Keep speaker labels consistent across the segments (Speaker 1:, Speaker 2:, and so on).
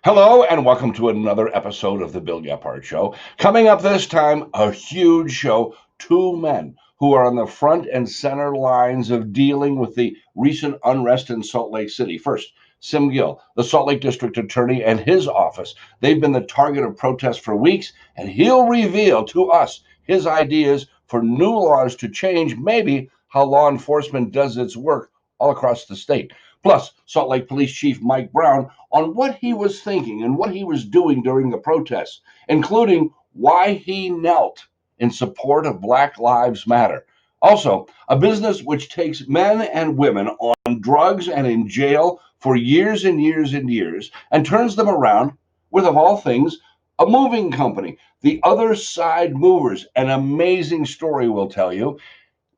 Speaker 1: Hello, and welcome to another episode of the Bill Gephardt Show. Coming up this time, a huge show. Two men who are on the front and center lines of dealing with the recent unrest in Salt Lake City. First, Sim Gill, the Salt Lake District Attorney, and his office. They've been the target of protests for weeks, and he'll reveal to us his ideas for new laws to change maybe how law enforcement does its work all across the state. Plus, Salt Lake Police Chief Mike Brown on what he was thinking and what he was doing during the protests, including why he knelt in support of Black Lives Matter. Also, a business which takes men and women on drugs and in jail for years and years and years and turns them around with, of all things, a moving company. The Other Side Movers, an amazing story, we'll tell you.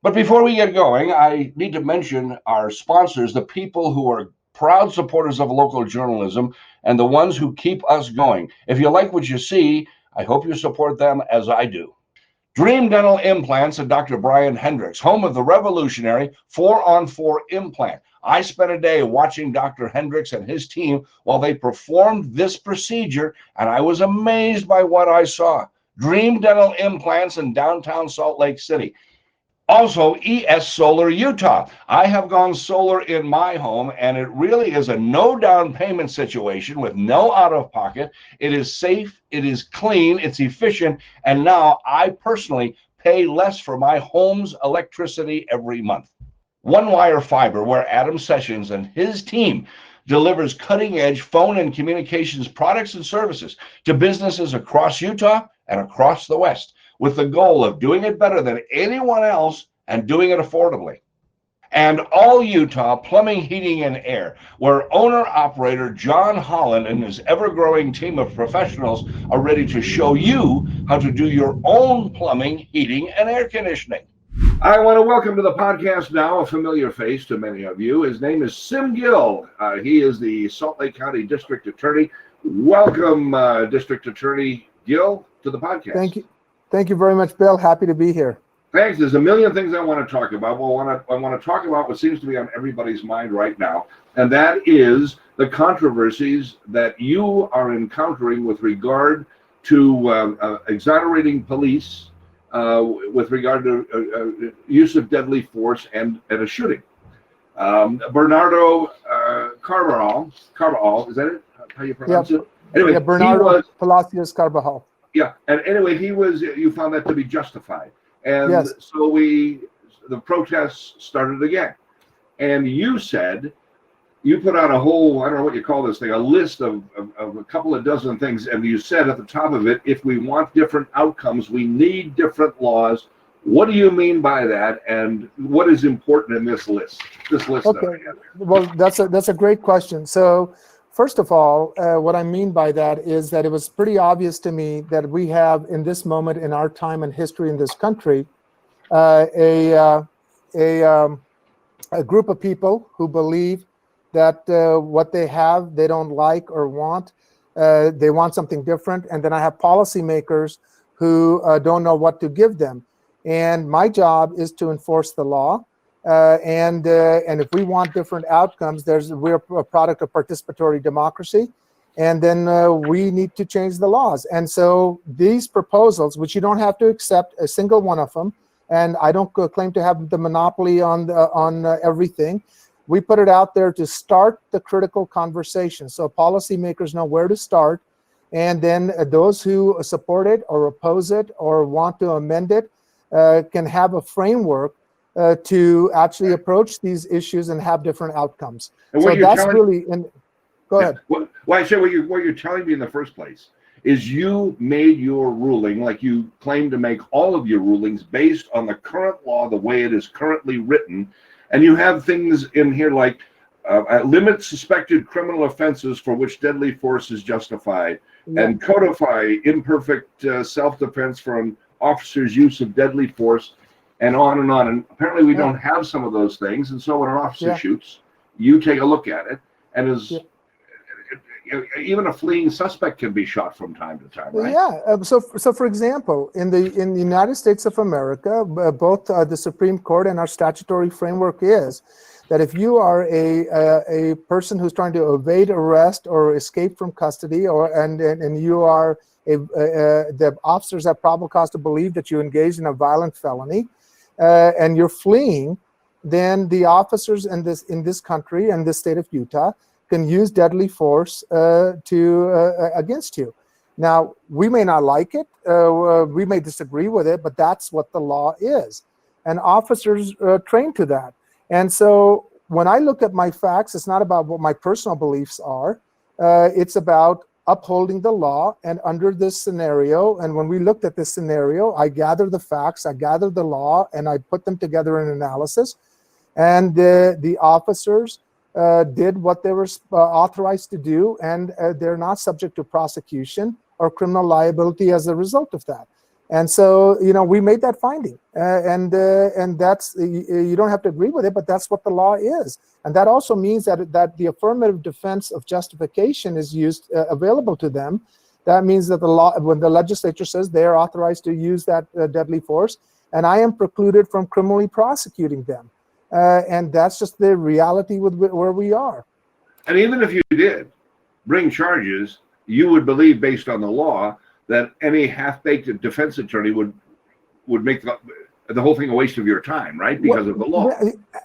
Speaker 1: But before we get going, I need to mention our sponsors, the people who are proud supporters of local journalism and the ones who keep us going. If you like what you see, I hope you support them as I do. Dream Dental Implants and Dr. Brian Hendricks, home of the revolutionary 4-on-4 implant. I spent a day watching Dr. Hendricks and his team while they performed this procedure, and I was amazed by what I saw. Dream Dental Implants in downtown Salt Lake City. Also, ES Solar Utah. I have gone solar in my home, and it really is a no down payment situation with no out of pocket. It is safe, it is clean, it's efficient, and now I personally pay less for my home's electricity every month. One Wire Fiber, where Adam Sessions and his team delivers cutting edge phone and communications products and services to businesses across Utah and across the West, with the goal of doing it better than anyone else and doing it affordably. And All Utah Plumbing, Heating, and Air, where owner-operator John Holland and his ever-growing team of professionals are ready to show you how to do your own plumbing, heating, and air conditioning. I want to welcome to the podcast now a familiar face to many of you. His name is Sim Gill. He is the Salt Lake County District Attorney. Welcome, District Attorney Gill, to the podcast.
Speaker 2: Thank you. Thank you very much, Bill. Happy to be here.
Speaker 1: Thanks. There's a million things I want to talk about. Well, I want to talk about what seems to be on everybody's mind right now, and that is the controversies that you are encountering with regard to exonerating police, with regard to use of deadly force and a shooting. Bernardo Carvajal, is that it? How you pronounce it? Anyway,
Speaker 2: yeah, Bernardo Palacios Carvajal.
Speaker 1: Yeah, and anyway, you found that to be justified. And
Speaker 2: yes.
Speaker 1: So the protests started again. And you said, you put out a whole, I don't know what you call this thing, a list of a couple of dozen things. And you said at the top of it, if we want different outcomes, we need different laws. What do you mean by that? And what is important in this list? Okay. That I have here?
Speaker 2: Well, that's a great question. So, first of all, what I mean by that is that it was pretty obvious to me that we have, in this moment in our time and history in this country, a group of people who believe that what they have, they don't like or want. They want something different. And then I have policymakers who don't know what to give them. And my job is to enforce the law. And if we want different outcomes, we're a product of participatory democracy, and then we need to change the laws. And so these proposals, which you don't have to accept a single one of them, and I don't claim to have the monopoly on everything, we put it out there to start the critical conversation, so policymakers know where to start, and then those who support it or oppose it or want to amend it can have a framework to actually approach these issues and have different outcomes. So that's really, go ahead.
Speaker 1: Well, I say what you're telling me in the first place is you made your ruling, like you claim to make all of your rulings, based on the current law, the way it is currently written. And you have things in here like limit suspected criminal offenses for which deadly force is justified, and codify imperfect self-defense for an officer's use of deadly force, and on and on. And apparently we don't have some of those things. And so when an officer shoots, you take a look at it, and even a fleeing suspect can be shot from time to time, right?
Speaker 2: Yeah. So for example, in the United States of America, both the Supreme Court and our statutory framework is that if you are a person who's trying to evade arrest or escape from custody, and you are the officers have probable cause to believe that you engaged in a violent felony, and you're fleeing, then the officers in this country and this state of Utah can use deadly force against you. Now, we may not like it, we may disagree with it, but that's what the law is. And officers train to that. And so when I look at my facts, it's not about what my personal beliefs are. It's about upholding the law. And under this scenario, and when we looked at this scenario, I gathered the facts, I gathered the law, and I put them together in analysis. And the officers did what they were authorized to do, and they're not subject to prosecution or criminal liability as a result of that. And so, we made that finding, and that's, you don't have to agree with it, but that's what the law is. And that also means that the affirmative defense of justification is used, available to them. That means that the law, when the legislature says they are authorized to use that deadly force, and I am precluded from criminally prosecuting them. And that's just the reality with where we are.
Speaker 1: And even if you did bring charges, you would believe, based on the law, that any half-baked defense attorney would make the whole thing a waste of your time, right? Because of the law.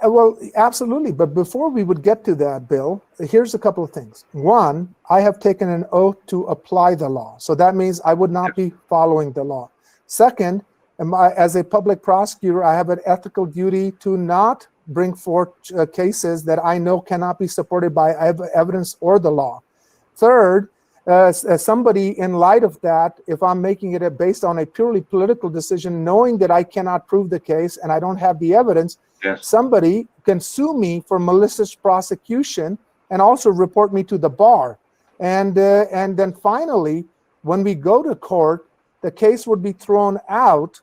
Speaker 2: Well, absolutely. But before we would get to that, Bill, here's a couple of things. One, I have taken an oath to apply the law. So that means I would not be following the law. Second, as a public prosecutor, I have an ethical duty to not bring forth cases that I know cannot be supported by evidence or the law. Third, as somebody, in light of that, if I'm making it based on a purely political decision, knowing that I cannot prove the case and I don't have the evidence,
Speaker 1: yes,
Speaker 2: somebody can sue me for malicious prosecution and also report me to the bar. And then finally, when we go to court, the case would be thrown out,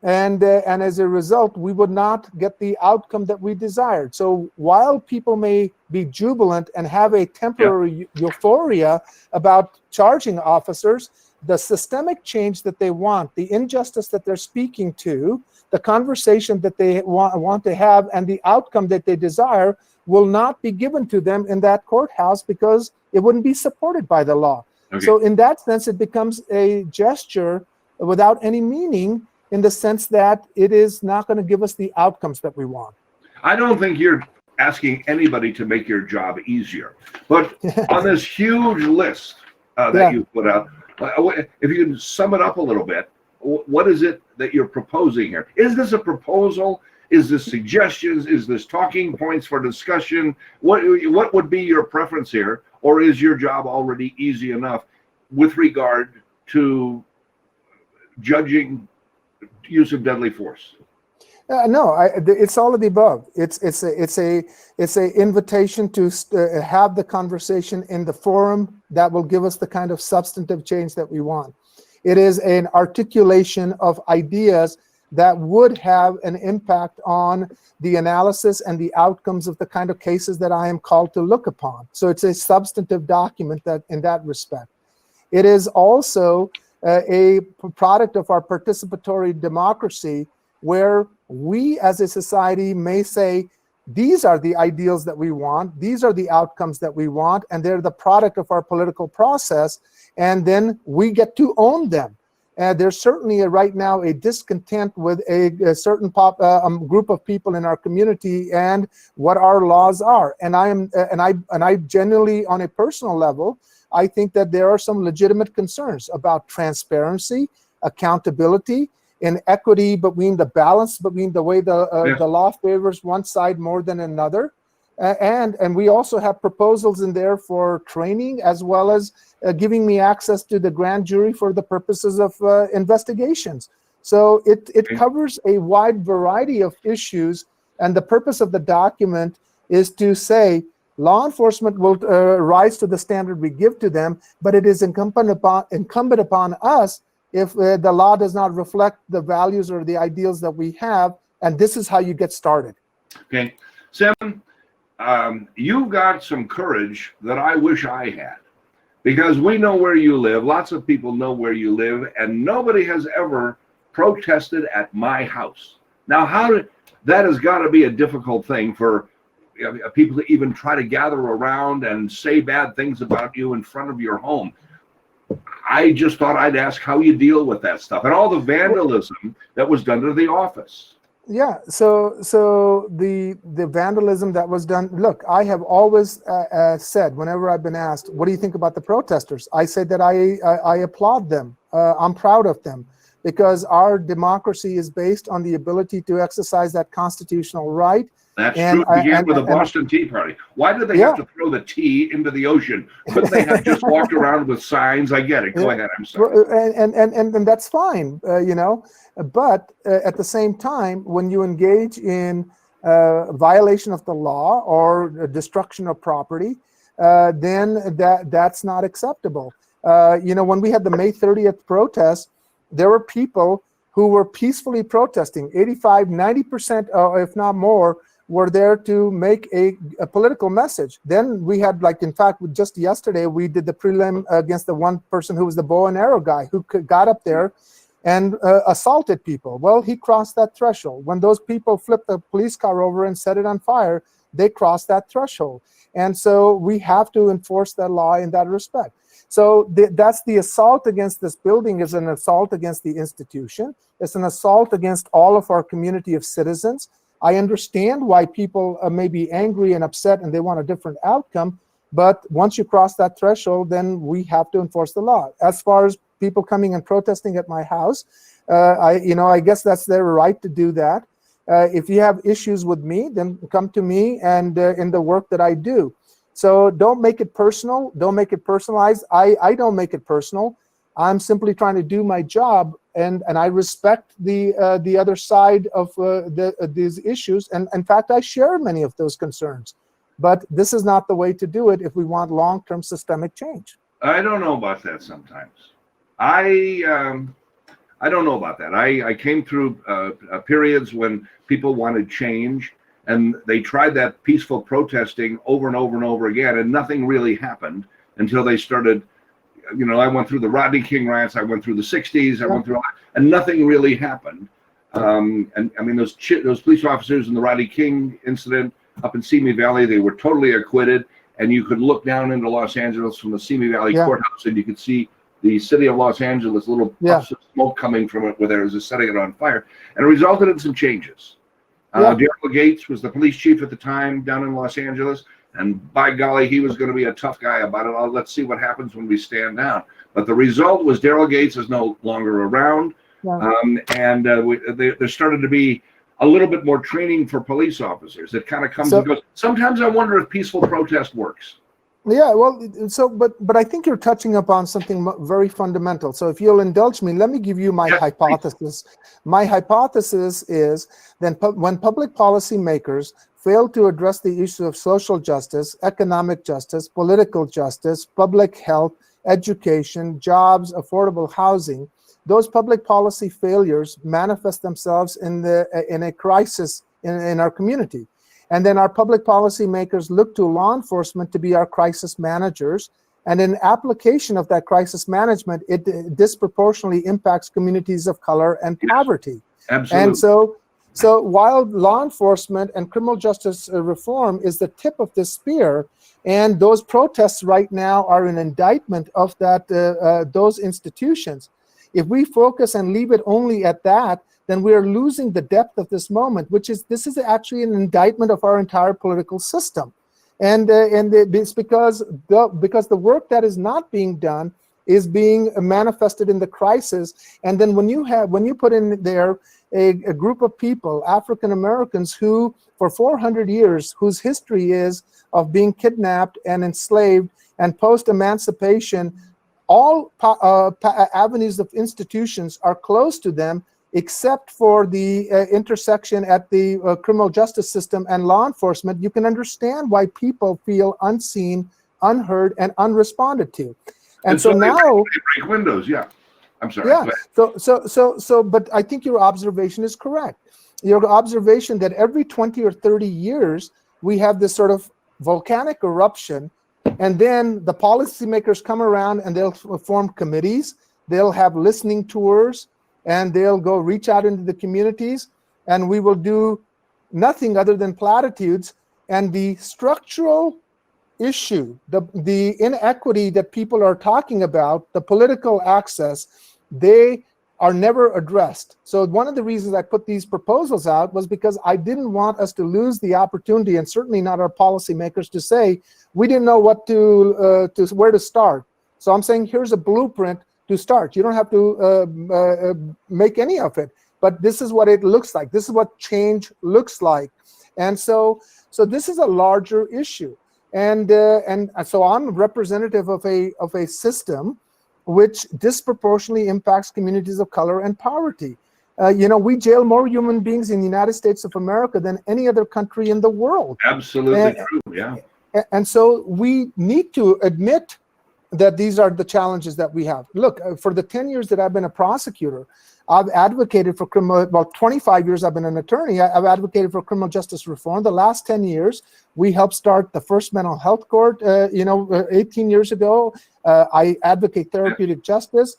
Speaker 2: and as a result, we would not get the outcome that we desired. So while people may be jubilant and have a temporary euphoria about charging officers, the systemic change that they want, the injustice that they're speaking to, the conversation that they want to have, and the outcome that they desire will not be given to them in that courthouse because it wouldn't be supported by the law. Okay. So in that sense, it becomes a gesture without any meaning, in the sense that it is not going to give us the outcomes that we want. I
Speaker 1: don't think you're asking anybody to make your job easier, but on this huge list that you put out, if you can sum it up a little bit, what is it that you're proposing here? Is this a proposal? Is this suggestions? Is this talking points for discussion? What would be your preference here? Or is your job already easy enough with regard to judging use of deadly force?
Speaker 2: No, it's all of the above. It's a invitation to have the conversation in the forum that will give us the kind of substantive change that we want. It is an articulation of ideas that would have an impact on the analysis and the outcomes of the kind of cases that I am called to look upon. So it's a substantive document that, in that respect. It is also a product of our participatory democracy, where we as a society may say, these are the ideals that we want, these are the outcomes that we want, and they're the product of our political process, and then we get to own them. There's certainly right now a discontent with a certain group of people in our community and what our laws are. And I genuinely, on a personal level, I think that there are some legitimate concerns about transparency, accountability, and equity between the balance between the way the law favors one side more than another. And we also have proposals in there for training, as well as giving me access to the grand jury for the purposes of investigations. So it covers a wide variety of issues, and the purpose of the document is to say law enforcement will rise to the standard we give to them, but it is incumbent upon us, if the law does not reflect the values or the ideals that we have, and this is how you get started.
Speaker 1: Okay, Sam, you got some courage that I wish I had, because we know where you live. Lots of people know where you live, and nobody has ever protested at my house. Now, that has got to be a difficult thing for people that even try to gather around and say bad things about you in front of your home. I just thought I'd ask how you deal with that stuff and all the vandalism that was done to the office.
Speaker 2: Yeah, so the vandalism that was done. Look, I have always said, whenever I've been asked, what do you think about the protesters? I say that I applaud them. I'm proud of them, because our democracy is based on the ability to exercise that constitutional right.
Speaker 1: That's true. It began with the Boston Tea Party. Why did they have to throw the tea into the ocean? Couldn't they have just walked around with signs? I get it. Go ahead. I'm sorry.
Speaker 2: And that's fine, But at the same time, when you engage in violation of the law or destruction of property, then that's not acceptable. When we had the May 30th protest, there were people who were peacefully protesting. 85, 90%, if not more, were there to make a political message. Then we had, in fact, just yesterday, we did the prelim against the one person who was the bow and arrow guy who got up there and assaulted people. Well, he crossed that threshold. When those people flipped the police car over and set it on fire, they crossed that threshold. And so we have to enforce that law in that respect. So that's the assault against this building is an assault against the institution. It's an assault against all of our community of citizens. I understand why people may be angry and upset and they want a different outcome. But once you cross that threshold, then we have to enforce the law. As far as people coming and protesting at my house, I guess that's their right to do that. If you have issues with me, then come to me and in the work that I do. So don't make it personal. Don't make it personalized. I don't make it personal. I'm simply trying to do my job, and I respect the other side of these issues. And in fact, I share many of those concerns. But this is not the way to do it if we want long-term systemic change.
Speaker 1: I don't know about that sometimes. I don't know about that. I came through periods when people wanted change, and they tried that peaceful protesting over and over and over again, and nothing really happened until they started. I went through the Rodney King riots. I went through the 60s. I went through, and nothing really happened. And I mean, those police officers in the Rodney King incident up in Simi Valley, they were totally acquitted. And you could look down into Los Angeles from the Simi Valley courthouse, and you could see the city of Los Angeles, little puffs of smoke coming from it, where there was setting it on fire, and it resulted in some changes. Daryl Gates was the police chief at the time down in Los Angeles. And by golly, he was going to be a tough guy about it. Let's see what happens when we stand down. But the result was Daryl Gates is no longer around. There started to be a little bit more training for police officers. It kind of comes and goes. Sometimes I wonder if peaceful protest works.
Speaker 2: Yeah, well, but I think you're touching upon something very fundamental. So if you'll indulge me, let me give you my hypothesis. Please. My hypothesis is that when public policy makers fail to address the issue of social justice, economic justice, political justice, public health, education, jobs, affordable housing, those public policy failures manifest themselves in a crisis in our community. And then our public policy makers look to law enforcement to be our crisis managers. And in application of that crisis management, it disproportionately impacts communities of color and poverty.
Speaker 1: Absolutely.
Speaker 2: And so while law enforcement and criminal justice reform is the tip of the spear, and those protests right now are an indictment of those institutions, if we focus and leave it only at that, then we are losing the depth of this moment, this is actually an indictment of our entire political system. And it's because the work that is not being done is being manifested in the crisis. And then when you put in there a group of people, African Americans, who for 400 years, whose history is of being kidnapped and enslaved, and post-emancipation, all avenues of institutions are closed to them, except for the intersection at the criminal justice system and law enforcement. You can understand why people feel unseen, unheard, and unresponded to. And so now
Speaker 1: they break windows. Yeah, I'm sorry.
Speaker 2: Yeah. But I think your observation is correct. Your observation that every 20 or 30 years we have this sort of volcanic eruption, and then the policymakers come around and they'll form committees. They'll have listening tours, and they'll go reach out into the communities, and we will do nothing other than platitudes. And the structural issue, the inequity that people are talking about, the political access, they are never addressed. So one of the reasons I put these proposals out was because I didn't want us to lose the opportunity, and certainly not our policymakers, to say we didn't know what to where to start. So I'm saying here's a blueprint to start. You don't have to make any of it, but this is what it looks like. This is what change looks like. And so this is a larger issue. And so I'm representative of a system which disproportionately impacts communities of color and poverty. We jail more human beings in the United States of America than any other country in the world.
Speaker 1: Absolutely true, yeah.
Speaker 2: And so we need to admit that these are the challenges that we have. Look, for the 10 years that I've been a prosecutor, I've advocated for about 25 years I've been an attorney, I've advocated for criminal justice reform. The last 10 years, we helped start the first mental health court, 18 years ago. I advocate therapeutic justice,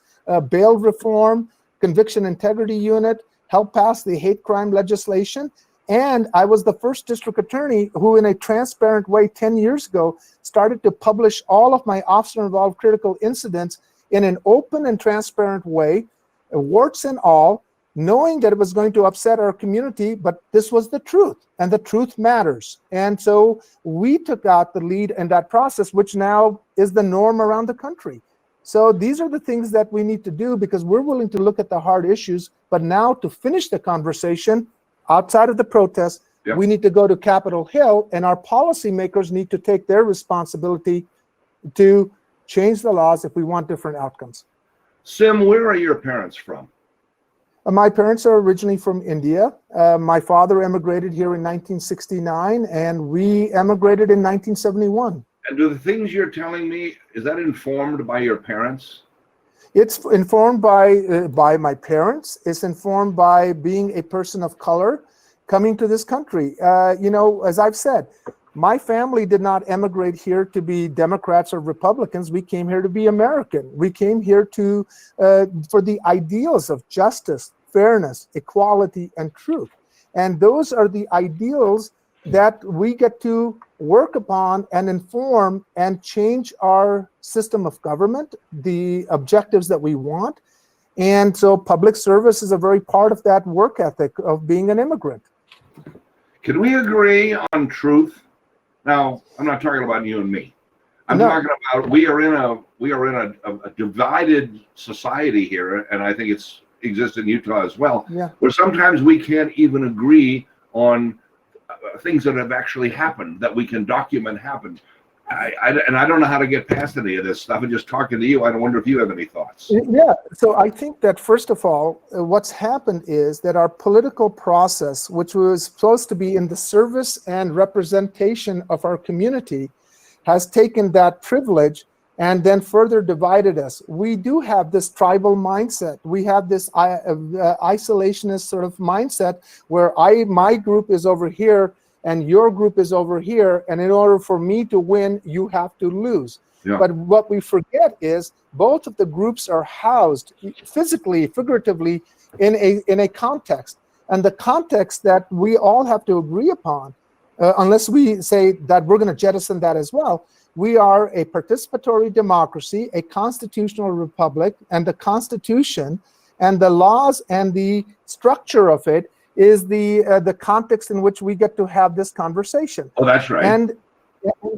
Speaker 2: bail reform, conviction integrity unit, helped pass the hate crime legislation. And I was the first district attorney who, in a transparent way 10 years ago, started to publish all of my officer-involved critical incidents in an open and transparent way, warts and all, knowing that it was going to upset our community, but this was the truth, and the truth matters. And so we took out the lead in that process, which now is the norm around the country. So these are the things that we need to do, because we're willing to look at the hard issues, but now to finish the conversation, outside of the protest,
Speaker 1: Yep.
Speaker 2: We need to go to Capitol Hill, and our policymakers need to take their responsibility to change the laws if we want different outcomes.
Speaker 1: Sim, where are your parents from?
Speaker 2: My parents are originally from India. My father emigrated here in 1969, and we emigrated in 1971.
Speaker 1: And do the things you're telling me, is that informed by your parents?
Speaker 2: It's informed by my parents. It's informed by being a person of color coming to this country. As I've said, my family did not emigrate here to be Democrats or Republicans. We came here to be American. We came here for the ideals of justice, fairness, equality, and truth. And those are the ideals that we get to work upon and inform and change our system of government, the objectives that we want. And so public service is a very part of that work ethic of being an immigrant.
Speaker 1: Can we agree on truth? Now, I'm not talking about you and me. I'm talking about we are in a divided society here, and I think it's exists in Utah as well, where sometimes we can't even agree on things that have actually happened, that we can document happened. And I don't know how to get past any of this stuff. And just talking to you, I wonder if you have any thoughts.
Speaker 2: Yeah, so I think that first of all, what's happened is that our political process, which was supposed to be in the service and representation of our community, has taken that privilege and then further divided us. We do have this tribal mindset. We have this isolationist sort of mindset where my group is over here and your group is over here, and in order for me to win, you have to lose. Yeah. But what we forget is both of the groups are housed physically, figuratively, in a context. And the context that we all have to agree upon, unless we say that we're going to jettison that as well, we are a participatory democracy, a constitutional republic, and the Constitution and the laws and the structure of it is the context in which we get to have this conversation.
Speaker 1: Oh, that's right.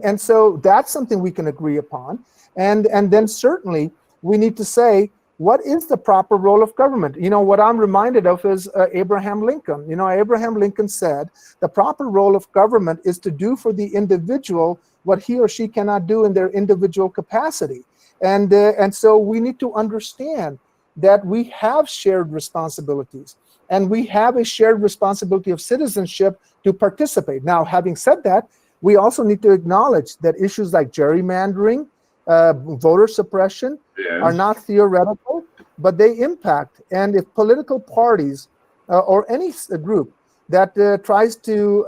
Speaker 2: And so that's something we can agree upon. And then certainly we need to say, what is the proper role of government? What I'm reminded of is Abraham Lincoln. Abraham Lincoln said, the proper role of government is to do for the individual what he or she cannot do in their individual capacity. And so we need to understand that we have shared responsibilities. And we have a shared responsibility of citizenship to participate. Now, having said that, we also need to acknowledge that issues like gerrymandering, voter suppression are not theoretical, but they impact. And if political parties or any group that tries to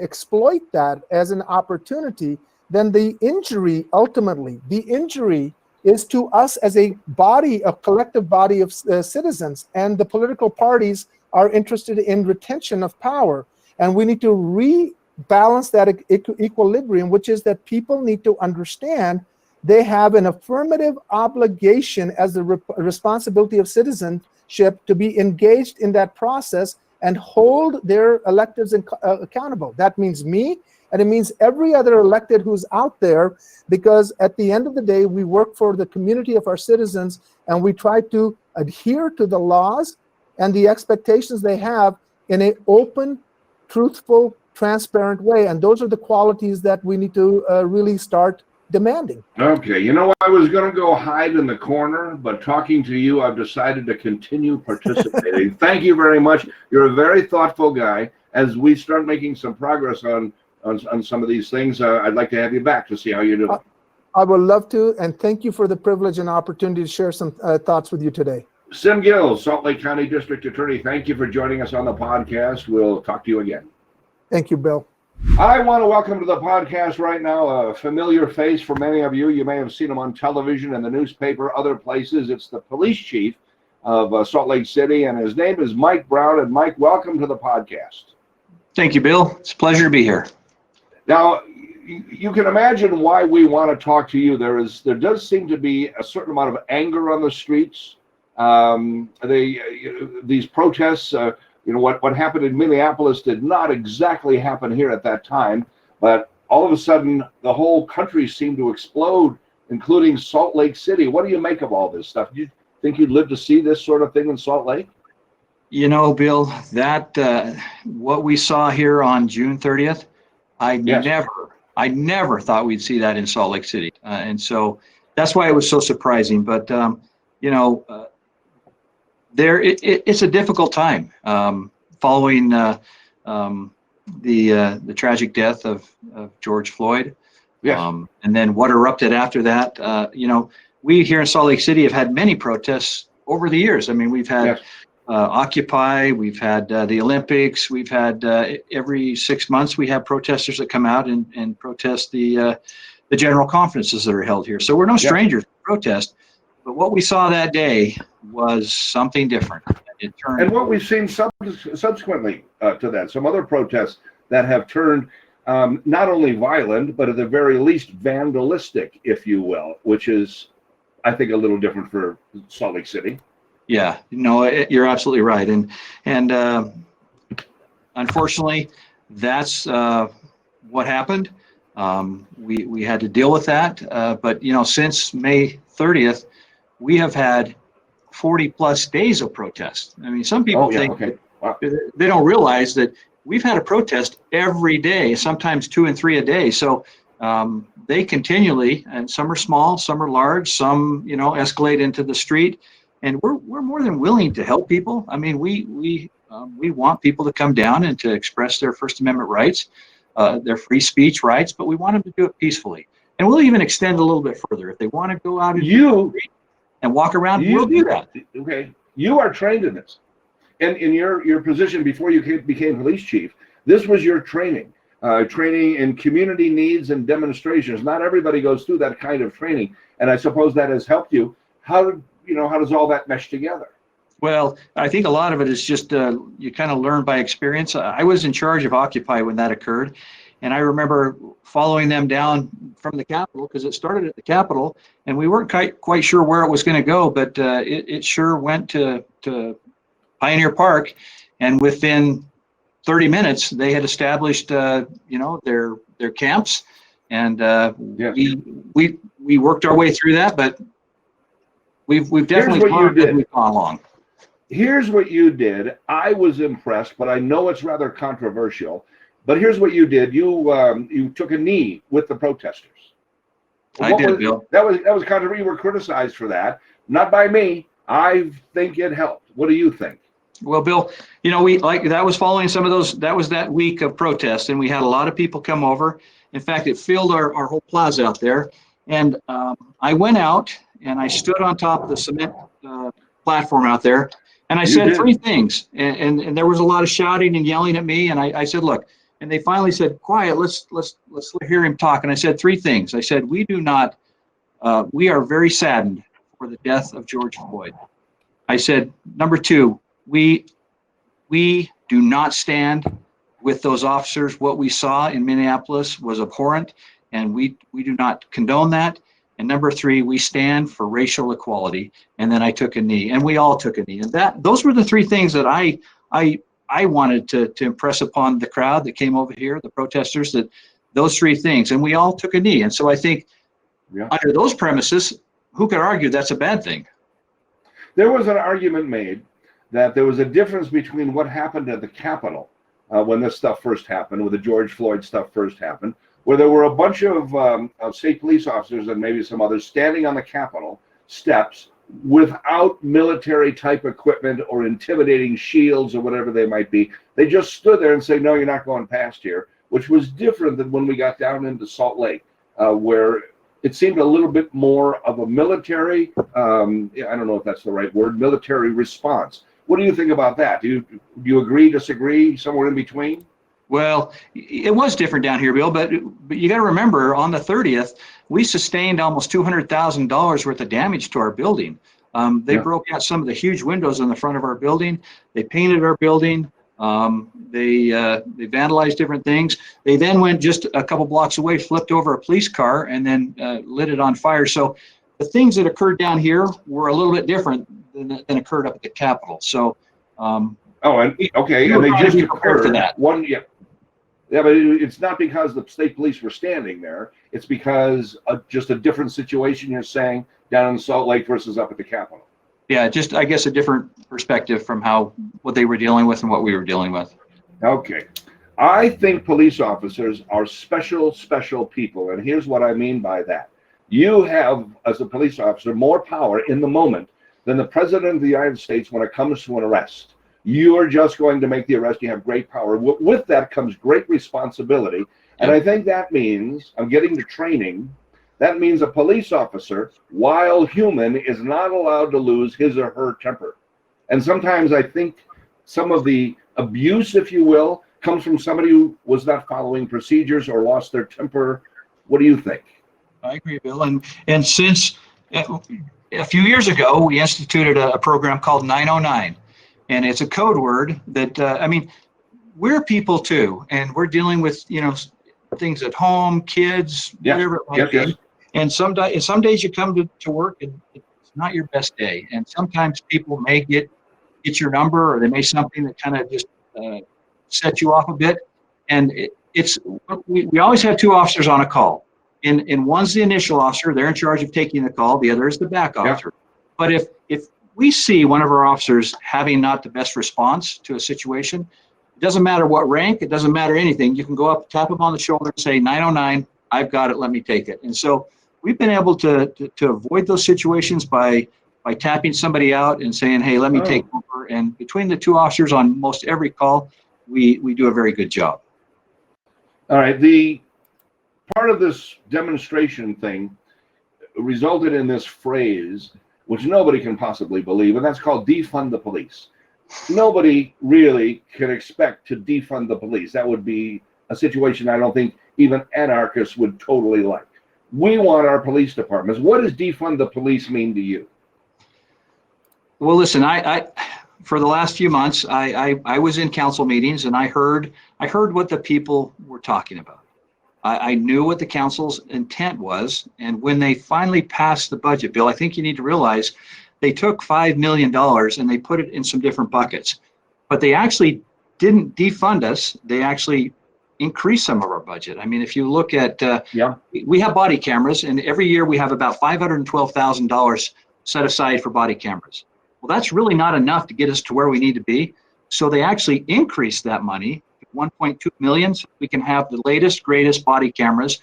Speaker 2: exploit that as an opportunity, then the injury is to us as a collective body of citizens, and the political parties are interested in retention of power. And we need to balance that equilibrium, which is that people need to understand they have an affirmative obligation as the responsibility of citizenship to be engaged in that process and hold their electeds accountable. That means me, and it means every other elected who's out there, because at the end of the day, we work for the community of our citizens, and we try to adhere to the laws and the expectations they have in an open, truthful, transparent way. And those are the qualities that we need to really start demanding.
Speaker 1: Okay, you know, I was going to go hide in the corner, but talking to you, I've decided to continue participating. Thank you very much. You're a very thoughtful guy. As we start making some progress on some of these things, I'd like to have you back to see how you do.
Speaker 2: I would love to, and thank you for the privilege and opportunity to share some thoughts with you today.
Speaker 1: Sim Gill, Salt Lake County District Attorney, thank you for joining us on the podcast. We'll talk to you again.
Speaker 2: Thank you, Bill.
Speaker 1: I want to welcome to the podcast right now a familiar face for many of you. You may have seen him on television, in the newspaper, other places. It's the police chief of Salt Lake City, and his name is Mike Brown. And Mike, welcome to the podcast.
Speaker 3: Thank you, Bill. It's a pleasure to be here.
Speaker 1: Now, you can imagine why we want to talk to you. There does seem to be a certain amount of anger on the streets. These protests, what happened in Minneapolis did not exactly happen here at that time, but all of a sudden the whole country seemed to explode, including Salt Lake City. What do you make of all this stuff? Do you think you'd live to see this sort of thing in Salt Lake?
Speaker 3: You know, Bill, that what we saw here on June 30th, I never thought we'd see that in Salt Lake City. And so that's why it was so surprising. But, it's a difficult time following the tragic death of George Floyd.
Speaker 1: Yes.
Speaker 3: And then what erupted after that. We here in Salt Lake City have had many protests over the years. I mean, we've had
Speaker 1: Yes.
Speaker 3: Occupy, we've had the Olympics, we've had every 6 months we have protesters that come out and protest the general conferences that are held here. So we're no strangers to protest. But what we saw that day was something different.
Speaker 1: And what we've seen subsequently to that, some other protests that have turned not only violent, but at the very least vandalistic, if you will, which is, I think, a little different for Salt Lake City.
Speaker 3: Yeah, you're absolutely right. And unfortunately, that's what happened. We had to deal with that. But, since May 30th, we have had 40 plus days of protest. I mean, some people think they don't realize that we've had a protest every day, sometimes 2 and 3 a day. So they continually, and some are small, some are large, some, escalate into the street. And we're more than willing to help people. I mean, we want people to come down and to express their First Amendment rights, their free speech rights, but we want them to do it peacefully. And we'll even extend a little bit further. If they want to go out and walk around, we'll do that.
Speaker 1: Okay, you are trained in this, and in your position before you became police chief, this was your training in community needs and demonstrations. Not everybody goes through that kind of training, and I suppose that has helped you. How does all that mesh together?
Speaker 3: Well, I think a lot of it is just you kind of learn by experience. I was in charge of Occupy when that occurred, and I remember following them down from the Capitol, because it started at the Capitol, and we weren't quite sure where it was going to go, but it sure went to Pioneer Park, and within 30 minutes they had established their camps, and we worked our way through that, but we've definitely learned as we've gone along.
Speaker 1: Here's what you did. I was impressed, but I know it's rather controversial. But here's what you did. You took a knee with the protesters.
Speaker 3: I did, Bill.
Speaker 1: That was controversial. You were criticized for that. Not by me. I think it helped. What do you think?
Speaker 3: Well, Bill, that was following some of those. That was that week of protests, and we had a lot of people come over. In fact, it filled our whole plaza out there. And I went out and I stood on top of the cement platform out there, and I said 3 things. And there was a lot of shouting and yelling at me. And I said, look. And they finally said, quiet, let's hear him talk. And I said 3 things. I said, we are very saddened for the death of George Floyd. I said, number 2, we do not stand with those officers. What we saw in Minneapolis was abhorrent, and we do not condone that. And number three, we stand for racial equality. And then I took a knee, and we all took a knee. And those were the three things that I wanted to impress upon the crowd that came over here, the protesters, that those three things, and we all took a knee. And so I think under those premises, who could argue that's a bad thing?
Speaker 1: There was an argument made that there was a difference between what happened at the Capitol when this stuff first happened, when the George Floyd stuff first happened, where there were a bunch of state police officers and maybe some others standing on the Capitol steps without military type equipment or intimidating shields or whatever they might be. They just stood there and said, no, you're not going past here, which was different than when we got down into Salt Lake, where it seemed a little bit more of a military, I don't know if that's the right word, military response. What do you think about that? Do you agree, disagree, somewhere in between?
Speaker 3: Well, it was different down here, Bill, but you got to remember, on the 30th, we sustained almost $200,000 worth of damage to our building. They broke out some of the huge windows in the front of our building. They painted our building. They vandalized different things. They then went just a couple blocks away, flipped over a police car, and then lit it on fire. So the things that occurred down here were a little bit different than occurred up at the Capitol. So, and they
Speaker 1: just occurred to that. Yeah, but it's not because the state police were standing there. It's because just a different situation, you're saying, down in Salt Lake versus up at the Capitol.
Speaker 3: Yeah, just, I guess, a different perspective from what they were dealing with and what we were dealing with.
Speaker 1: Okay. I think police officers are special people. And here's what I mean by that. You have, as a police officer, more power in the moment than the President of the United States when it comes to an arrest. You are just going to make the arrest. You have great power. With that comes great responsibility. And I think that means, I'm getting to training, that means a police officer, while human, is not allowed to lose his or her temper. And sometimes I think some of the abuse, if you will, comes from somebody who was not following procedures or lost their temper. What do you think?
Speaker 3: I agree, Bill. And since a few years ago, we instituted a program called 909. And it's a code word that, we're people too, and we're dealing with, things at home, kids, whatever it might be. And some days you come to work and it's not your best day. And sometimes people may get your number, or they may something that kind of just set you off a bit. And we always have two officers on a call. And one's the initial officer, they're in charge of taking the call. The other is the back officer. But if we see one of our officers having not the best response to a situation, it doesn't matter what rank, it doesn't matter anything. You can go up, tap him on the shoulder and say, 909, I've got it, let me take it. And so we've been able to avoid those situations by tapping somebody out and saying, hey, let me take over. And between the two officers on most every call, we do a very good job.
Speaker 1: All right, the part of this demonstration thing resulted in this phrase, which nobody can possibly believe, and that's called defund the police. Nobody really can expect to defund the police. That would be a situation I don't think even anarchists would totally like. We want our police departments. What does defund the police mean to you?
Speaker 3: Well, listen, I for the last few months, I was in council meetings and I heard what the people were talking about. I knew what the council's intent was, and when they finally passed the budget bill, I think you need to realize they took $5 million and they put it in some different buckets, but they actually didn't defund us. They actually increased some of our budget. I mean, if you look at, we have body cameras, and every year we have about $512,000 set aside for body cameras. Well, that's really not enough to get us to where we need to be. So they actually increased that money, 1.2 million, so we can have the latest, greatest body cameras.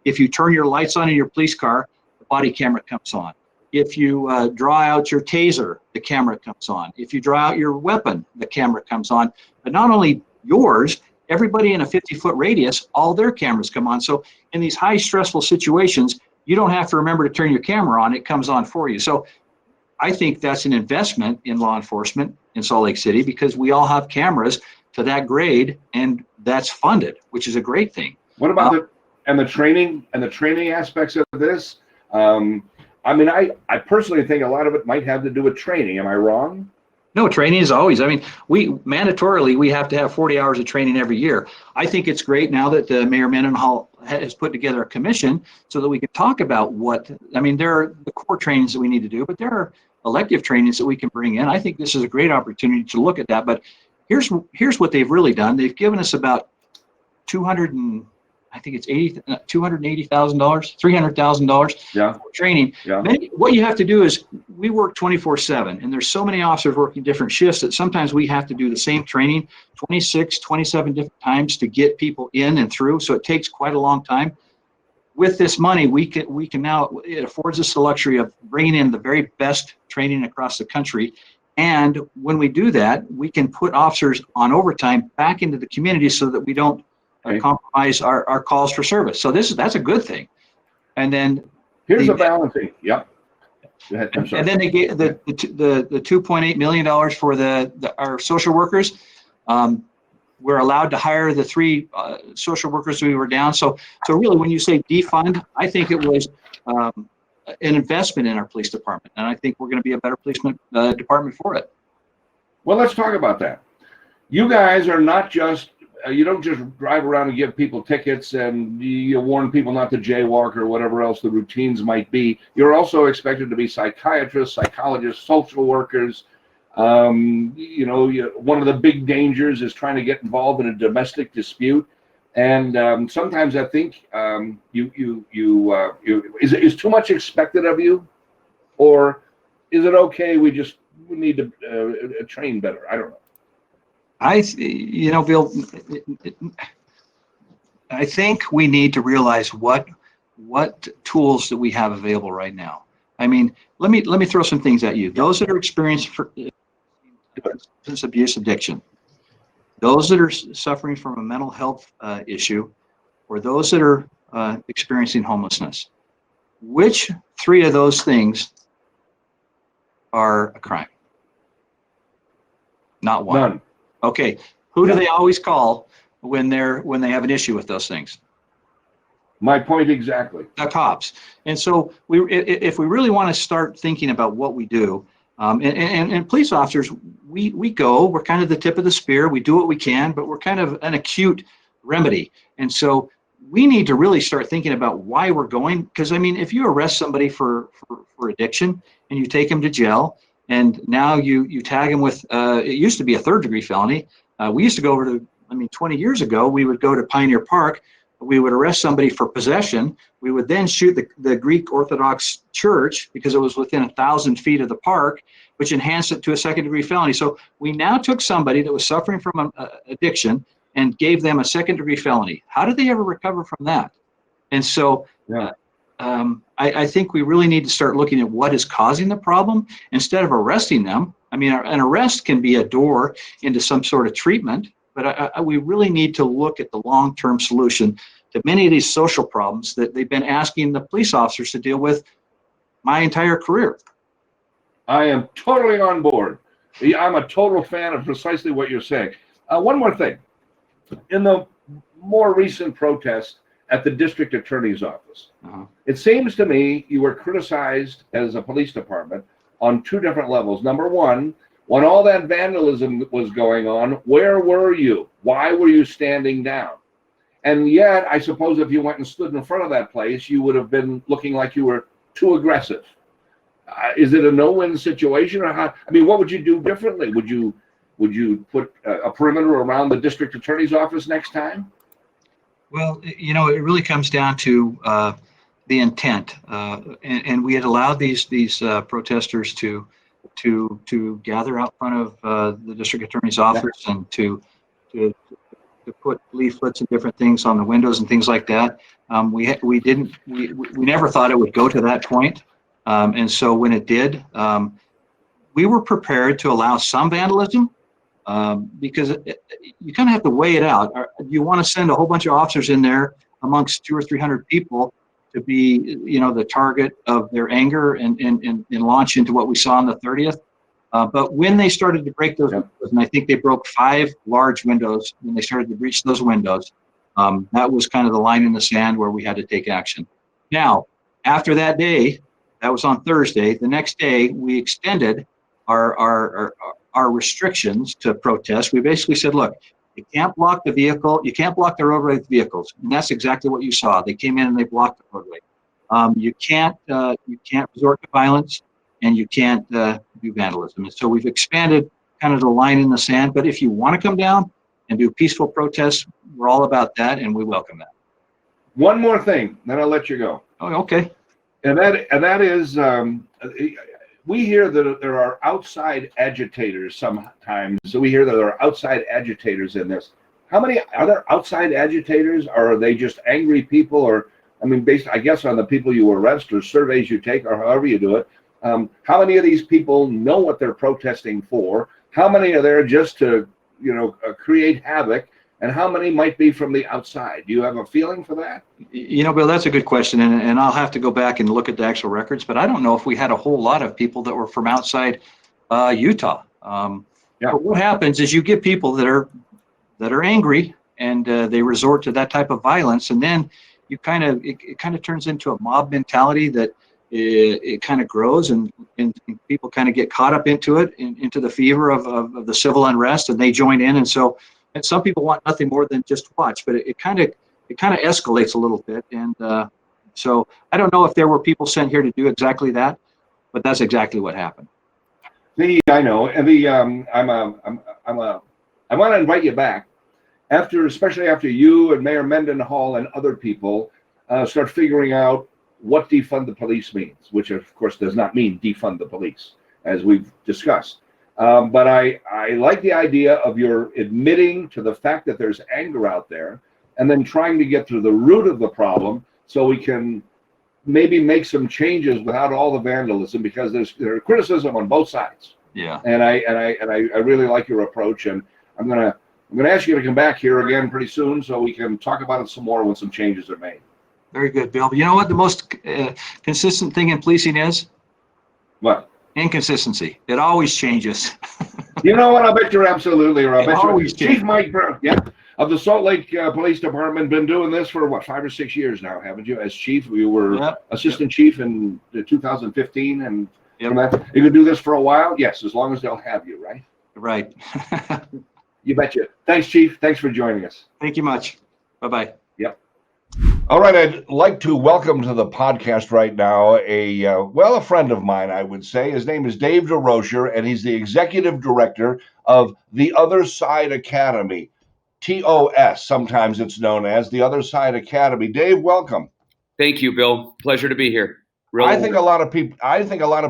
Speaker 3: If you turn your lights on in your police car, the body camera comes on. If you draw out your taser, the camera comes on. If you draw out your weapon, the camera comes on. But not only yours, everybody in a 50-foot radius, all their cameras come on. So in these high stressful situations, you don't have to remember to turn your camera on, it comes on for you. So I think that's an investment in law enforcement in Salt Lake City, because we all have cameras to that grade, and that's funded, which is a great thing.
Speaker 1: What about the training aspects of this? I personally think a lot of it might have to do with training. Am I wrong?
Speaker 3: No, training is always, I mean, we have to have 40 hours of training every year. I think it's great now that the Mayor Mendenhall has put together a commission so that we can talk about there are the core trainings that we need to do, but there are elective trainings that we can bring in. I think this is a great opportunity to look at that. But here's what they've really done. They've given us about $280,000, $300,000 for training.
Speaker 1: Yeah.
Speaker 3: What you have to do is we work 24/7, and there's so many officers working different shifts that sometimes we have to do the same training 26, 27 different times to get people in and through. So it takes quite a long time. With this money, we can now, it affords us the luxury of bringing in the very best training across the country. And when we do that, we can put officers on overtime back into the community so that we don't compromise our calls for service. So that's a good thing. And then
Speaker 1: here's a balancing. Yep. Go ahead. I'm sorry.
Speaker 3: And then they gave the $2.8 million for our social workers. We're allowed to hire the 3 social workers we were down. So really, when you say defund, I think it was an investment in our police department, and I think we're going to be a better police department for it.
Speaker 1: Well, let's talk about that. You guys are not just you don't just drive around and give people tickets and you warn people not to jaywalk or whatever else the routines might be. You're also expected to be psychiatrists, psychologists, social workers. One of the big dangers is trying to get involved in a domestic dispute. And sometimes I think is too much expected of you, or is it okay? We need to train better. I don't know.
Speaker 3: Bill, I think we need to realize what tools that we have available right now. I mean, let me throw some things at you. Those that are experiencing substance abuse addiction, those that are suffering from a mental health issue, or those that are experiencing homelessness, which 3 of those things are a crime? Not one.
Speaker 1: None.
Speaker 3: Okay, who do they always call when they have an issue with those things?
Speaker 1: My point exactly.
Speaker 3: The cops. And so if we really want to start thinking about what we do, and police officers, we're kind of the tip of the spear. We do what we can, but we're kind of an acute remedy. And so we need to really start thinking about why we're going. Because I mean, if you arrest somebody for addiction and you take them to jail, and now you tag them with, it used to be a 3rd-degree felony. We used to go over to, 20 years ago, we would go to Pioneer Park. We would arrest somebody for possession. We would then shoot the Greek Orthodox Church because it was within 1,000 feet of the park, which enhanced it to a 2nd-degree felony. So we now took somebody that was suffering from addiction and gave them a 2nd-degree felony. How did they ever recover from that? And so I think we really need to start looking at what is causing the problem instead of arresting them. I mean, an arrest can be a door into some sort of treatment, but we really need to look at the long-term solution to many of these social problems that they've been asking the police officers to deal with my entire career.
Speaker 1: I am totally on board. I'm a total fan of precisely what you're saying. One more thing. In the more recent protest at the district attorney's office, it seems to me you were criticized as a police department on 2 different levels. Number one, when all that vandalism was going on, where were you? Why were you standing down? And yet, I suppose if you went and stood in front of that place, you would have been looking like you were too aggressive. Is it a no-win situation, or how? I mean, what would you do differently? Would you put a perimeter around the district attorney's office next time?
Speaker 3: Well, it really comes down to the intent, and we had allowed these protesters to gather out front of the district attorney's office and to put leaflets and different things on the windows and things like that. We never thought it would go to that point, and so when it did, we were prepared to allow some vandalism. Because you kind of have to weigh it out. You want to send a whole bunch of officers in there amongst 200 or 300 people to be, the target of their anger and launch into what we saw on the 30th. But when they started to break those windows, and I think they broke 5 large windows when they started to breach those windows, that was kind of the line in the sand where we had to take action. Now, after that day, that was on Thursday. The next day, we extended our our restrictions to protest, we basically said, look, you can't block the vehicle, you can't block the roadway with vehicles. And that's exactly what you saw. They came in and they blocked the roadway. You can't resort to violence, and you can't do vandalism. And so we've expanded kind of the line in the sand. But if you want to come down and do peaceful protests, we're all about that, and we welcome that.
Speaker 1: One more thing, then I'll let you go.
Speaker 3: Oh, okay.
Speaker 1: And that is, we hear that there are outside agitators sometimes. So we hear that there are outside agitators in this. How many are there outside agitators, or are they just angry people? Or, I mean, based, I guess, on the people you arrest or surveys you take or however you do it, how many of these people know what they're protesting for? How many are there just to, create havoc? And how many might be from the outside? Do you have a feeling for that?
Speaker 3: Bill, that's a good question. And I'll have to go back and look at the actual records, but I don't know if we had a whole lot of people that were from outside Utah. But what happens is you get people that are angry, and they resort to that type of violence. And then it kind of turns into a mob mentality that it kind of grows, and people kind of get caught up into it, into the fever of the civil unrest, and they join in. And some people want nothing more than just watch, but it kind of escalates a little bit. And so I don't know if there were people sent here to do exactly that, but that's exactly what happened.
Speaker 1: I know. And I want to invite you back especially after you and Mayor Mendenhall and other people start figuring out what defund the police means, which of course does not mean defund the police, as we've discussed. But I like the idea of your admitting to the fact that there's anger out there, and then trying to get to the root of the problem so we can maybe make some changes without all the vandalism, because there's criticism on both sides.
Speaker 3: Yeah.
Speaker 1: And I really like your approach, and I'm gonna ask you to come back here again pretty soon so we can talk about it some more when some changes are made.
Speaker 3: Very good, Bill. But you know what the most consistent thing in policing is?
Speaker 1: What?
Speaker 3: Inconsistency. It always changes.
Speaker 1: You know what? I bet you're absolutely right.
Speaker 3: Chief
Speaker 1: Mike Brown, of the Salt Lake Police Department, been doing this for what, 5 or 6 years now, haven't you? As chief, you were assistant chief in 2015, and from that, you could do this for a while. Yes, as long as they'll have you, right?
Speaker 3: Right.
Speaker 1: You betcha. Thanks, Chief. Thanks for joining us.
Speaker 3: Thank you much. Bye-bye.
Speaker 1: Yep. All right, I'd like to welcome to the podcast right now a friend of mine, I would say. His name is Dave DeRocher, and he's the executive director of The Other Side Academy, TOS, sometimes it's known as The Other Side Academy. Dave, welcome.
Speaker 4: Thank you, Bill. Pleasure to be here.
Speaker 1: I think a lot of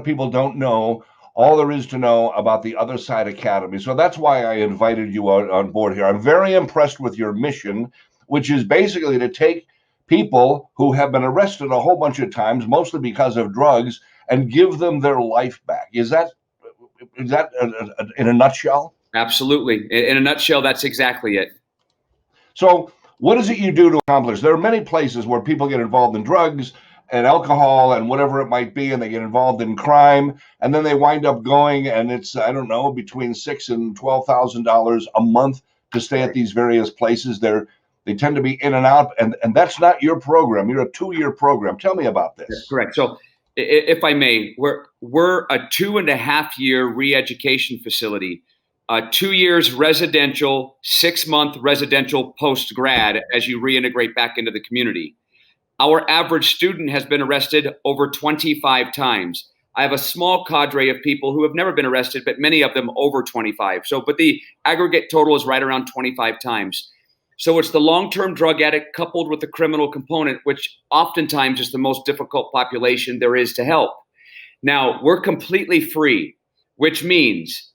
Speaker 1: people don't know all there is to know about The Other Side Academy. So that's why I invited you on board here. I'm very impressed with your mission, which is basically to take people who have been arrested a whole bunch of times, mostly because of drugs, and give them their life back. Is that in a nutshell?
Speaker 4: Absolutely. In a nutshell, that's exactly it.
Speaker 1: So what is it you do to accomplish? There are many places where people get involved in drugs and alcohol and whatever it might be, and they get involved in crime, and then they wind up going, and it's, I don't know, between $6,000 and $12,000 a month to stay at these various places. They tend to be in and out, and that's not your program. You're a 2-year program. Tell me about this.
Speaker 4: That's correct. So if I may, we're a 2.5-year re-education facility, 2 years residential, 6-month residential post-grad as you reintegrate back into the community. Our average student has been arrested over 25 times. I have a small cadre of people who have never been arrested, but many of them over 25. But the aggregate total is right around 25 times. So it's the long-term drug addict coupled with the criminal component, which oftentimes is the most difficult population there is to help. Now, we're completely free, which means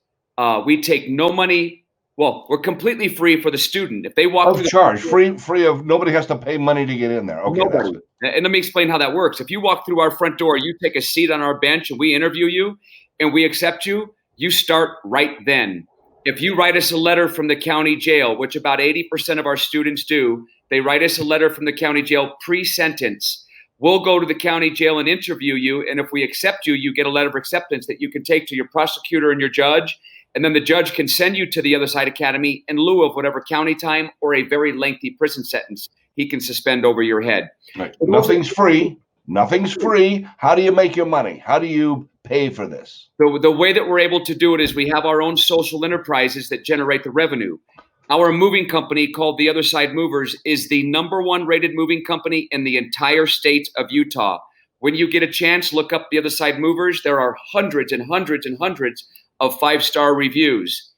Speaker 4: we take no money. Well, we're completely free for the student. If they walk through
Speaker 1: free of, nobody has to pay money to get in there. Okay.
Speaker 4: Nobody. And let me explain how that works. If you walk through our front door, you take a seat on our bench and we interview you and we accept you, you start right then. If you write us a letter from the county jail, which about 80% of our students do, they write us a letter from the county jail pre-sentence. We'll go to the county jail and interview you. And if we accept you, you get a letter of acceptance that you can take to your prosecutor and your judge. And then the judge can send you to the Other Side Academy in lieu of whatever county time or a very lengthy prison sentence he can suspend over your head.
Speaker 1: Right. Nothing's free. Nothing's free. How do you make your money? How do you pay for this?
Speaker 4: The way that we're able to do it is we have our own social enterprises that generate the revenue. Our moving company, called The Other Side Movers, is the #1 rated moving company in the entire state of Utah. When you get a chance, look up The Other Side Movers. There are hundreds and hundreds and hundreds of 5-star reviews.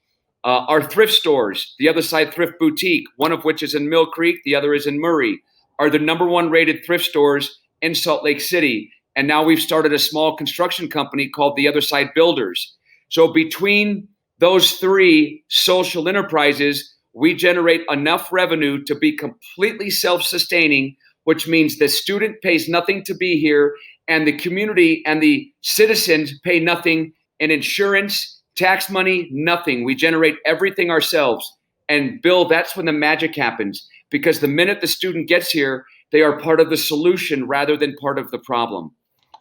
Speaker 4: Our thrift stores, The Other Side Thrift Boutique, one of which is in Mill Creek, the other is in Murray, are the #1 rated thrift stores in Salt Lake City. And now we've started a small construction company called The Other Side Builders. So between those 3 social enterprises, we generate enough revenue to be completely self-sustaining, which means the student pays nothing to be here, and the community and the citizens pay nothing in insurance, tax money, nothing. We generate everything ourselves. And Bill, that's when the magic happens, because the minute the student gets here, they are part of the solution rather than part of the problem.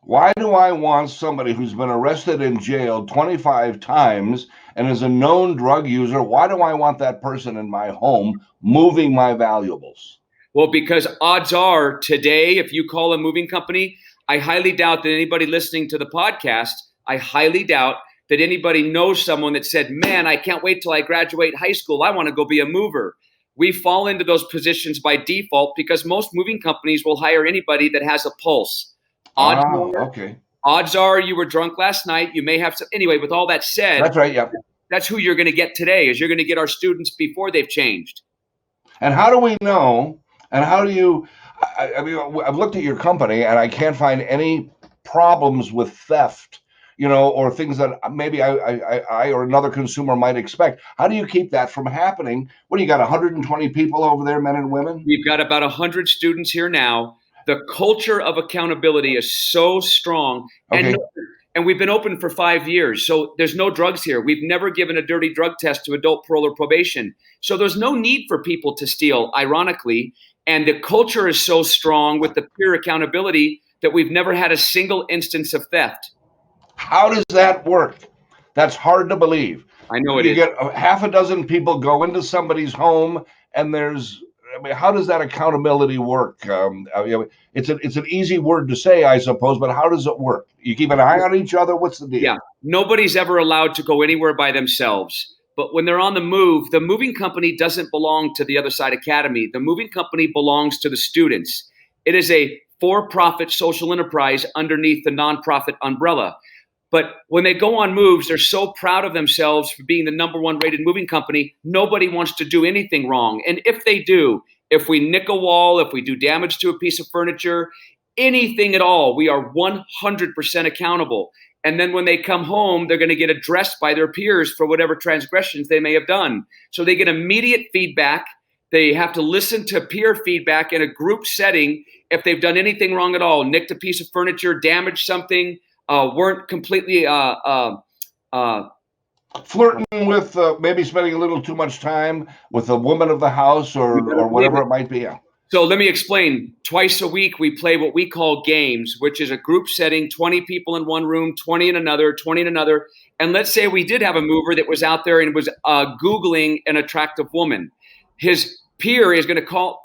Speaker 1: Why do I want somebody who's been arrested and jailed 25 times and is a known drug user? Why do I want that person in my home moving my valuables?
Speaker 4: Well, because odds are today, if you call a moving company, I highly doubt that anybody listening to the podcast, I highly doubt that anybody knows someone that said, man, I can't wait till I graduate high school. I want to go be a mover. We fall into those positions by default because most moving companies will hire anybody that has a pulse. Odds are you were drunk last night. You may have some. Anyway, with all that said,
Speaker 1: that's right. Yeah.
Speaker 4: That's who you're going to get today, is you're going to get our students before they've changed.
Speaker 1: And how do we know? And how do you, I mean, I've looked at your company and I can't find any problems with theft, or things that maybe I or another consumer might expect. How do you keep that from happening? What do you got, 120 people over there, men and women?
Speaker 4: We've got about 100 students here now. The culture of accountability is so strong.
Speaker 1: Okay.
Speaker 4: And we've been open for 5 years. So there's no drugs here. We've never given a dirty drug test to adult parole or probation. So there's no need for people to steal, ironically. And the culture is so strong with the peer accountability that we've never had a single instance of theft.
Speaker 1: How does that work? That's hard to believe.
Speaker 4: I know it is.
Speaker 1: You get half a dozen people go into somebody's home and how does that accountability work? It's an easy word to say, I suppose, but how does it work? You keep an eye on each other? What's the deal?
Speaker 4: Yeah, nobody's ever allowed to go anywhere by themselves. But when they're on the move, the moving company doesn't belong to the Other Side Academy. The moving company belongs to the students. It is a for-profit social enterprise underneath the nonprofit umbrella. But when they go on moves, they're so proud of themselves for being the #1 rated moving company. Nobody wants to do anything wrong. And if they do, if we nick a wall, if we do damage to a piece of furniture, anything at all, we are 100% accountable. And then when they come home, they're going to get addressed by their peers for whatever transgressions they may have done. So they get immediate feedback. They have to listen to peer feedback in a group setting if they've done anything wrong at all, nicked a piece of furniture, damaged something, weren't completely
Speaker 1: flirting with, maybe spending a little too much time with a woman of the house or whatever it might be. Yeah.
Speaker 4: So let me explain. Twice a week, we play what we call games, which is a group setting, 20 people in one room, 20 in another, 20 in another. And let's say we did have a mover that was out there and was Googling an attractive woman. His peer is going to call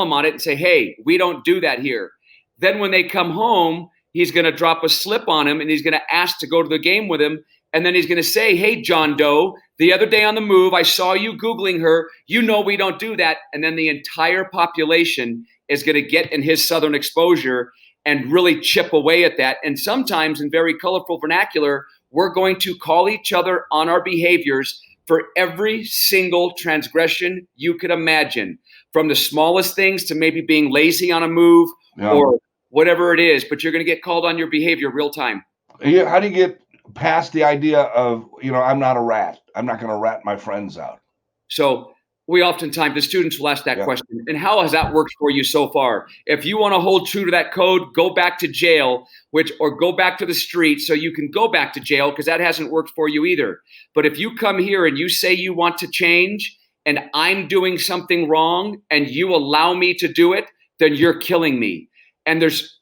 Speaker 4: him on it and say, hey, we don't do that here. Then when they come home, he's going to drop a slip on him and he's going to ask to go to the game with him. And then he's going to say, hey, John Doe, the other day on the move, I saw you Googling her. You know we don't do that. And then the entire population is going to get in his Southern exposure and really chip away at that. And sometimes in very colorful vernacular, we're going to call each other on our behaviors for every single transgression you could imagine, from the smallest things to maybe being lazy on a move or whatever it is. But you're going to get called on your behavior real time.
Speaker 1: Yeah, how do you get past the idea of, I'm not a rat. I'm not going to rat my friends out?
Speaker 4: So we oftentimes, the students will ask that question. And how has that worked for you so far? If you want to hold true to that code, go back to jail, or go back to the street so you can go back to jail, because that hasn't worked for you either. But if you come here and you say you want to change and I'm doing something wrong and you allow me to do it, then you're killing me. And there's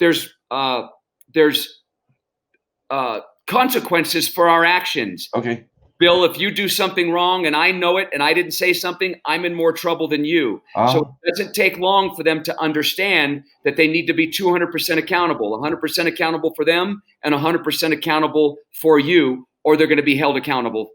Speaker 4: consequences for our actions.
Speaker 1: Okay.
Speaker 4: Bill, if you do something wrong and I know it and I didn't say something, I'm in more trouble than you. So it doesn't take long for them to understand that they need to be 200% accountable, 100% accountable for them and 100% accountable for you, or they're going to be held accountable.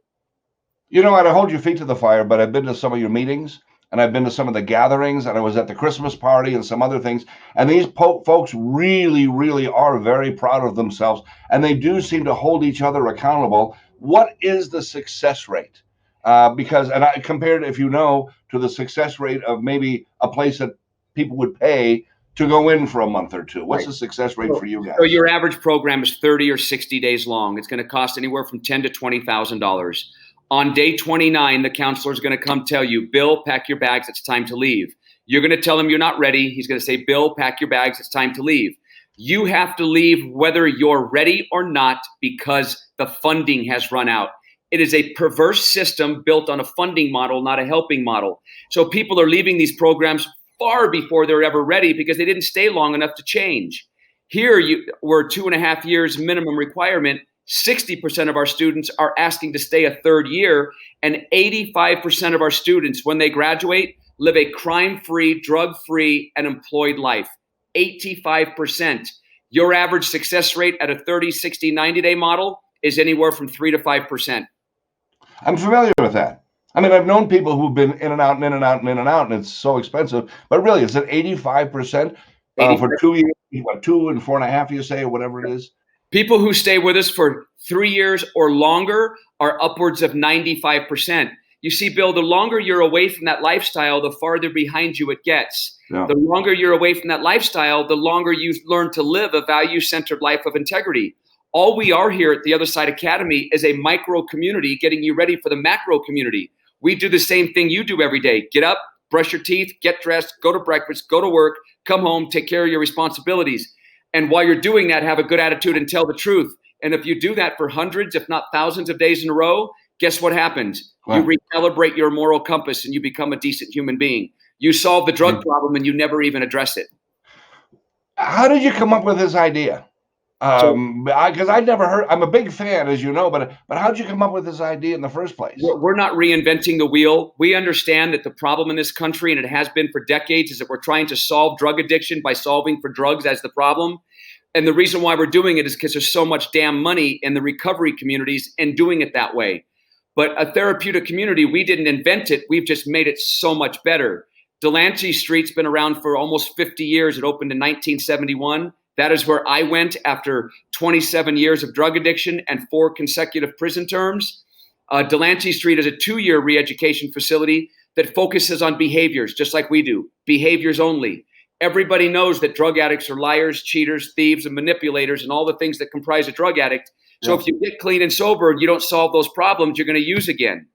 Speaker 1: You know, I don't hold your feet to the fire, but I've been to some of your meetings and I've been to some of the gatherings, and I was at the Christmas party and some other things. And these folks really, really are very proud of themselves, and they do seem to hold each other accountable. What is the success rate? Because, and I compared, if you know, to the success rate of maybe a place that people would pay to go in for a month or two. What's the success rate for you guys?
Speaker 4: So your average program is 30 or 60 days long. It's going to cost anywhere from $10,000 to $20,000. On day 29, the counselor is going to come tell you, Bill, pack your bags. It's time to leave. You're going to tell him you're not ready. He's going to say, Bill, pack your bags. It's time to leave. You have to leave whether you're ready or not because the funding has run out. It is a perverse system built on a funding model, not a helping model. So people are leaving these programs far before they're ever ready because they didn't stay long enough to change. Here, we're 2.5 years minimum requirement. 60% of our students are asking to stay a third year, and 85% of our students, when they graduate, live a crime-free, drug-free, and employed life. 85%. Your average success rate at a 30, 60, 90-day model is anywhere from 3 to 5%.
Speaker 1: I'm familiar with that. I mean, I've known people who've been in and out and in and out and in and out, and it's so expensive. But really, is it 85% for 2 years, what, 2 and 4.5, you say, or whatever it is?
Speaker 4: People who stay with us for 3 years or longer are upwards of 95%. You see, Bill, the longer you're away from that lifestyle, the farther behind you it gets. Yeah. The longer you're away from that lifestyle, the longer you learn to live a value-centered life of integrity. All we are here at the Other Side Academy is a micro community getting you ready for the macro community. We do the same thing you do every day. Get up, brush your teeth, get dressed, go to breakfast, go to work, come home, take care of your responsibilities. And while you're doing that, have a good attitude and tell the truth. And if you do that for hundreds, if not thousands of days in a row, guess what happens? Wow. You recalibrate your moral compass and you become a decent human being. You solve the drug problem and you never even address it.
Speaker 1: How did you come up with this idea? Because I'd never heard. I'm a big fan, as you know, but how did you come up with this idea in the first place?
Speaker 4: We're not reinventing the wheel. We understand that the problem in this country, and it has been for decades, is that we're trying to solve drug addiction by solving for drugs as the problem. And the reason why we're doing it is because there's so much damn money in the recovery communities and doing it that way. But a therapeutic community, we didn't invent it. We've just made it so much better. Delancey Street's been around for almost 50 years. It opened in 1971. That is where I went after 27 years of drug addiction and 4 consecutive prison terms. Delancey Street is a 2-year re-education facility that focuses on behaviors, just like we do, behaviors only. Everybody knows that drug addicts are liars, cheaters, thieves, and manipulators, and all the things that comprise a drug addict. So if you get clean and sober and you don't solve those problems, you're going to use again.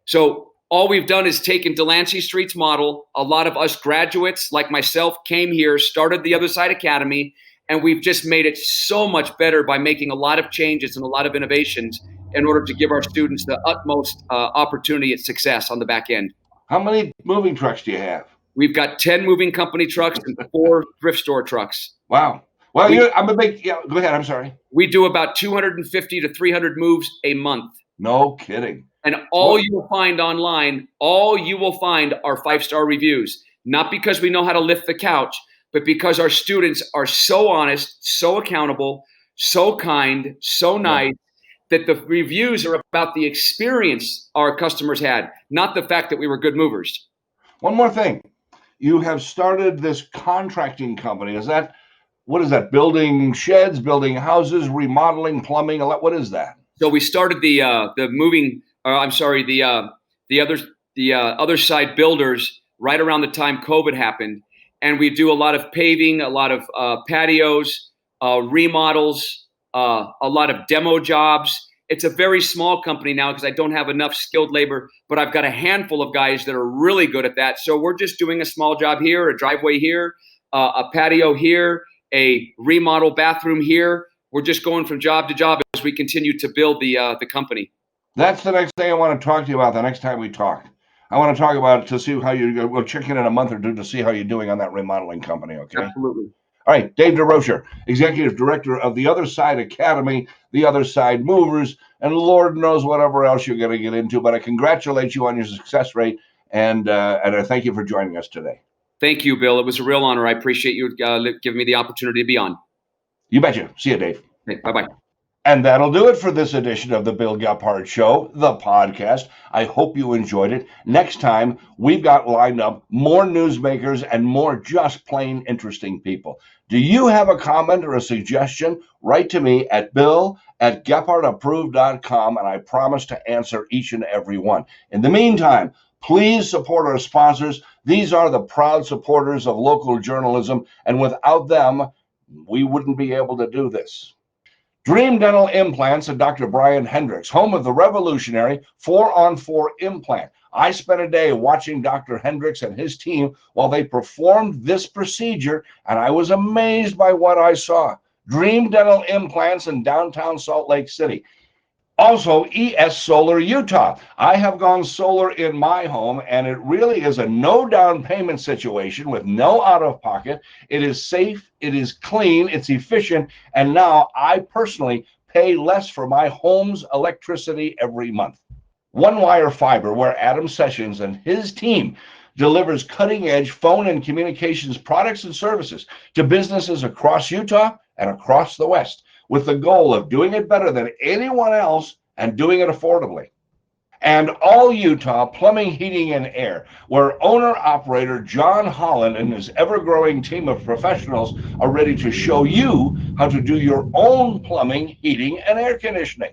Speaker 4: So all we've done is taken Delancey Street's model. A lot of us graduates, like myself, came here, started the Other Side Academy, and we've just made it so much better by making a lot of changes and a lot of innovations in order to give our students the utmost opportunity at success on the back end.
Speaker 1: How many moving trucks do you have?
Speaker 4: We've got 10 moving company trucks and 4 thrift store trucks.
Speaker 1: Wow. Well, I'm a big, go ahead. I'm sorry.
Speaker 4: We do about 250 to 300 moves a month.
Speaker 1: No kidding.
Speaker 4: And all you will find online, all you will find are 5-star reviews. Not because we know how to lift the couch, but because our students are so honest, so accountable, so kind, so nice, that the reviews are about the experience our customers had, not the fact that we were good movers.
Speaker 1: One more thing. You have started this contracting company. What is that? Building sheds, building houses, remodeling, plumbing? What is that?
Speaker 4: So we started the Other Side Builders right around the time COVID happened. And we do a lot of paving, a lot of patios, remodels, a lot of demo jobs. It's a very small company now because I don't have enough skilled labor, but I've got a handful of guys that are really good at that. So we're just doing a small job here, a driveway here, a patio here, a remodel bathroom here. We're just going from job to job as we continue to build the company.
Speaker 1: That's the next thing I want to talk to you about the next time we talk. I want to talk about to see how we'll check in a month or two to see how you're doing on that remodeling company. Okay.
Speaker 4: Absolutely.
Speaker 1: All right, Dave DeRocher, Executive Director of the Other Side Academy, the Other Side Movers, and Lord knows whatever else you're going to get into. But I congratulate you on your success rate, and I thank you for joining us today.
Speaker 4: Thank you, Bill. It was a real honor. I appreciate you giving me the opportunity to be on.
Speaker 1: You betcha. See you, Dave.
Speaker 4: Okay, bye-bye.
Speaker 1: And that'll do it for this edition of the Bill Gephardt Show, the podcast. I hope you enjoyed it. Next time, we've got lined up more newsmakers and more just plain interesting people. Do you have a comment or a suggestion? Write to me at bill@gephardtapproved.com, and I promise to answer each and every one. In the meantime, please support our sponsors. These are the proud supporters of local journalism, and without them, we wouldn't be able to do this. Dream Dental Implants and Dr. Brian Hendricks, home of the revolutionary 4-on-4 implant. I spent a day watching Dr. Hendricks and his team while they performed this procedure, and I was amazed by what I saw. Dream Dental Implants in downtown Salt Lake City. Also, ES Solar Utah. I have gone solar in my home, and it really is a no down payment situation with no out of pocket. It is safe, it is clean, it's efficient, and now I personally pay less for my home's electricity every month. One Wire Fiber, where Adam Sessions and his team delivers cutting-edge phone and communications products and services to businesses across Utah and across the West, with the goal of doing it better than anyone else and doing it affordably. And All Utah Plumbing, Heating, and Air, where owner-operator John Holland and his ever-growing team of professionals are ready to show you how to do your own plumbing, heating, and air conditioning.